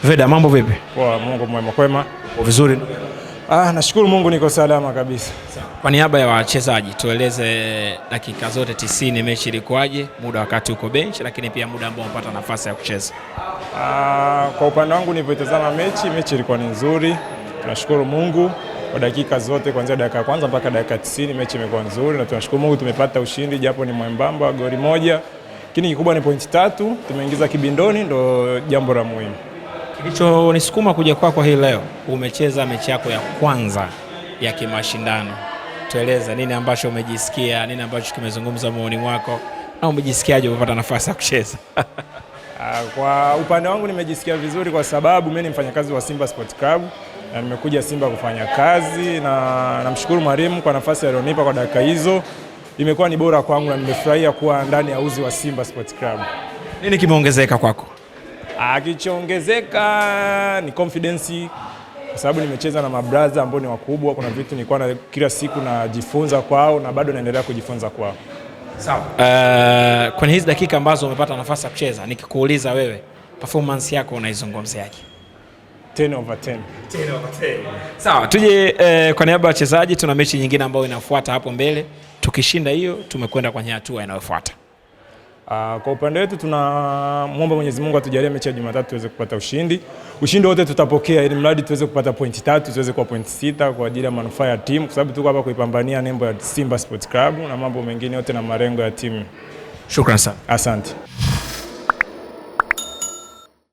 Veda, mambo vipi? Poa, Mungu mwema. Kwema? Vizuri. Nashukuru Mungu niko salama kabisa. Kwa niaba ya wachezaji tueleze dakika zote 90 mechi ilikuwaje, muda wakati uko bench, lakini pia muda ambao unapata nafasi ya kucheza. Kwa upande wangu nilipotazama mechi ilikuwa ni nzuri. Tunashukuru Mungu kwa dakika zote kuanzia dakika ya kwanza mpaka dakika 90 mechi imekuwa nzuri na tunashukuru Mungu tumepata ushindi japo ni mwembamba goli moja. Lakini kikubwa ni point 3 tumeingiza kibindoni, ndo jambo la muhimu. Kilichonisukuma kuja kwako hii leo, umecheza mechi yako ya kwanza ya kimashindano. Tueleza nini ambacho umejisikia, nini ambacho kimezungumza moyoni mwako, na umejisikiaje umepata nafasi ya kucheza? Kwa upande wangu nimejisikia vizuri kwa sababu mimi ni mfanyakazi wa Simba Sports Club na nimekuja Simba kufanya kazi, na namshukuru mwalimu kwa nafasi alionipa kwa dakika hizo. Imekuwa ni bora kwangu na nimefurahia kuwa ndani ya uzi wa Simba Sports Club. Nini kimeongezeka kwako? Kilichoongezeka ni confidence kwa sababu nimecheza na mabraza ambao ni wakubwa. Kuna vitu nilikuwa na kila siku najifunza kwao na bado naendelea kujifunza kwao. Sawa. Kwenye hizi dakika ambazo umepata nafasi ya kucheza, nikikuuliza wewe, performance yako unaizungumziaje? 10/10. Sawa, tuje kwa niaba ya wachezaji, tuna mechi nyingine ambayo inafuata hapo mbele. Tukishinda hiyo, tumekwenda kwenye hatua inayofuata. Kwa upande wetu tunamuomba Mwenyezi Mungu atujalie mechi ya Jumatatu tuweze kupata ushindi. Ushindi wote tutapokea ili mradi tuweze kupata pointi 3, tuweze kuwa pointi 6 kwa ajili ya manufaa ya timu, kwa sababu tuko hapa kuipambania nembo ya Simba Sports Club na mambo mengine yote na malengo ya timu. Shukrani sana. Asante.